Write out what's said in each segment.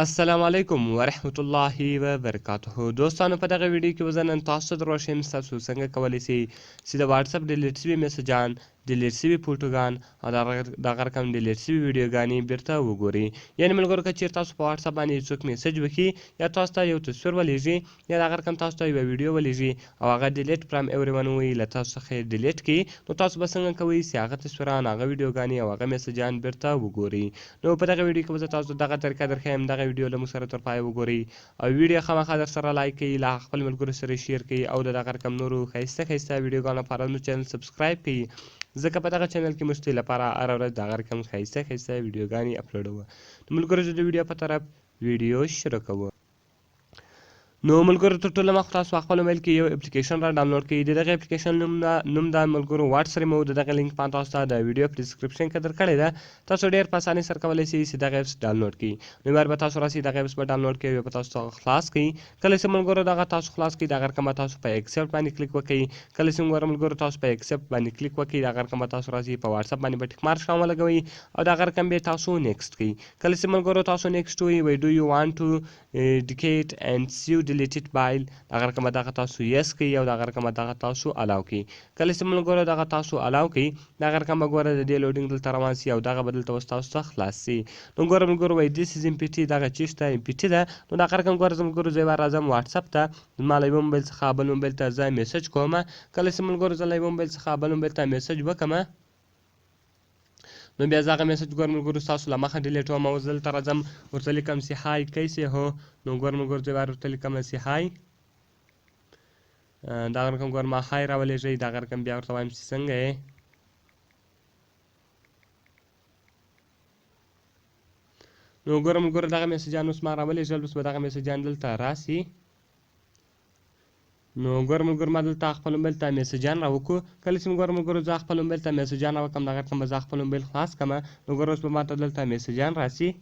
السلام علیکم ورحمت الله وبرکاته. دوستانو په دغه ویډیو کې وزنن تاسو ته دروښیم تاسو څنګه کولی شئ چې د واتساپ ډیلیټ شوي میسجان، ډیلیټ شوي فوټوګان او دغه رقم ډیلیټ شوي ویډیوګانې بیرته وګورئ. یعنې ملګرو که چیرې تاسو په واتساپ باندې څوک میسج وکړي یا تاسو ته یو تصویر ولیږي یا دغه رقم تاسو ته یوه ویډیو ولیږي او هغه ډیلیټ فرام ایوریون ووایي له تاسو څخه یې ډیلیټ کړي، نو تاسو به څنګه کوئ چې هغه تصویران، هغه ویډیوګانې او هغه میسجان بیرته وګورئ. نو په دغه ویډیو کې به زه تاسو دغه طریقه درښیم. دغه ویډیو له موږ سره تر پای وګورئ او ویډیو خامخا در سره لایک کړئ، له خپل ملګرو سره شیر کړئ او د دغه رقم نورو ښایسته ښایسته ویډیوګانو لپاره زموږ چینل سبسکرایب کړئ، ځکه په دغه چینل کې موږ ستاسو لپاره هره ورځ دغه رقم ښایسته ښایسته ویډیوګانې اپلوډوو. نو ملګرو زه د ویډیو په طرف ویډیو شروع کوو. نو ملګرو تر ټولو مخکې تاسو خپل موبایل کې یو اپلیکیشن را ډاونلوډ کړئ. د دغه اپلیکیشن نوم د ملګرو واټس ریمو. د دغه لینک ما تاسو ته د ویډیو په ډسکرپشن کې درکړې ده. تاسو ډېر په اسانۍ سره کولی شئ چې دغه ایپس ډاونلوډ کړئ. نو بیا به تاسو راسئ دغه ایپس به ډاونلوډ کړئ او په تاسو خلاص کړئ. کله چې ملګرو دغه تاسو خلاص کړئ دغه رقم تاسو په ایکسپټ باندې کلیک وکړئ. کله چې ملګرو تاسو په ایکسپټ باندې کلیک وکړئ دغه رقم تاسو راسئ په واتساپ باندې به ټیک مارک شان ولګوئ او دغه رقم به تاسو نیکسټ کړئ. کله چې ملګرو تاسو نیکسټ ووایئ ډو یو وانټ ټو ډیکیټ اینډ سی یو ډیلیټ فایل، دغه رقم دغه تاسو یس کړئ او دغه رقم دغه تاسو الاو کړئ. کله چې ملګرو دغه تاسو الاو کړئ دغه رقم به ګوره د دې لوډینګ دلته روان سي او دغه به دلته اوس تاسو ته خلاص سي. نو ګوره ملګرو وایي دیس از امپټي، دغه چیش ته امپټي ده. نو دغه رقم ګوره زه ملګرو زه راځم واتساپ ته، ما له یوه موبایل څخه بل موبایل ته زه میسج کوم. کله چې ملګرو زه له یوه موبایل څخه بل موبایل ته میسج وکړم نو بیا زه هغه میسج ګوره ملګرو ستاسو له مخه ډیلیټوم او زه دلته راځم ورته لیکم سی های کیسې هو. نو ګوره ملګرو زه ورته لیکم سی های، دغه رقم ګوره ما های راولېږئ. دغه رقم بیا ورته وایم چې څنګه یې. نو ګوره ملګرو دغه میسجان اوس ما راولېږل، اوس به دغه میسجان دلته راسي. نو ګوره ملګرو ما دلته خپل موبایل ته میسجان راوکړو. کله چې ګوره ملګرو زه خپل موبایل ته میسجان راوکړم دغه رقم به زه خپل موبایل خلاص کړم. نو ګوره اوس به ماته دلته میسجان راسي.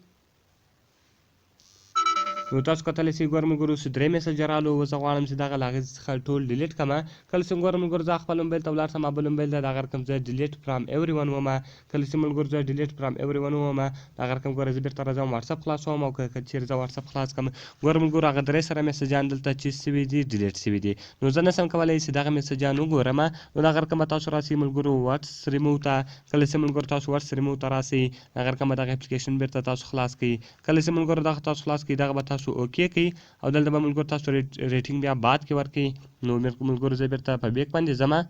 نو تاسو کتلی شئ ګوره ملګرو اوس 3 میسج رالو. زه غواړم چې دغه له هغې څخه ټول ډیلیټ کړم. کله چې ګوره ملګرو زه خپل موبایل ته ولاړ شم بل موبایل ته دغه رقم زه ډیلیټ فرام ایوریون وم. کله چې ملګرو زه ډیلیټ فرام ایوریون وم دغه رقم ګوره زه بیرته راځم واتساپ خلاصوم او که چیرې زه واتساپ خلاص کړم ګوره ملګرو هغه 3 سره میسجان دلته چیز شوي دي، ډیلیټ شوي دي. نو زه نشم کولی چې دغه میسجان وګورم. نو دغه رقم به تاسو راسئ ملګرو واټس ریمو ته. کله چې ملګرو تاسو واټس ریمو ته راسئ دغه رقم دغه اپلیکیشن بیرته تاسو خلاص کړئ. کله چې ملګرو دغه تاسو خلاص کړئ دغه به تاسو اوکې کړئ او دلته به ملګرو تاسو ریټینګ بیا بعد کې ورکړئ. نو ملګرو زه بیرته په بیک باندې ځم.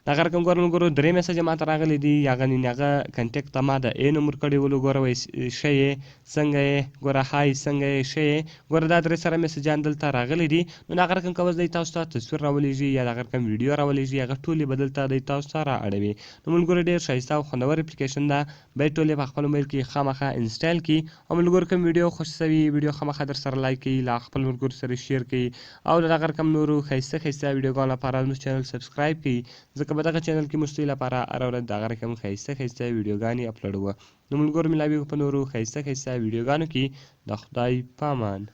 دغه رقم ګوره ملګرو 3 میسج ماته راغلی دي. هغه کنټیکټ ته ما د ای نمبر کړی ولو. ګوره وایي ښه یې، څنګه یې، ګوره های څنګه یې، ښه یې. ګوره دا 3 سره میسجان دلته راغلی دي. نو دغه رقم کولی دی تاسو ته تصویر راولېږي یا دغه رقم ویډیو راولېږي، هغه ټولې به دلته دی تاسو ته را اړوي. نو ملګرو ډېر ښایسته او خوندور اپلیکیشن ده، باید ټول یې په خپل موبایل کې خامخا انسټال کړي. او ملګرو کوم ویډیو خوښ شوي ویډیو خامخا در سره لایک کړئ، له خپل ملګرو سره شیر کړئ او د دغه رقم نورو ښایسته ښایسته ویډیوګانو لپاره زموږ چینل سبسکرایب کړئ، ځکه په دغه چینل کې موږ ستاسو لپاره هره ورځ دغه رقم ښایسته ښایسته ویډیوګانې اپلوډوو. نو ملګرو ملاویږو په نورو ښایسته ښایسته ویډیوګانو کې. د خدای په امان.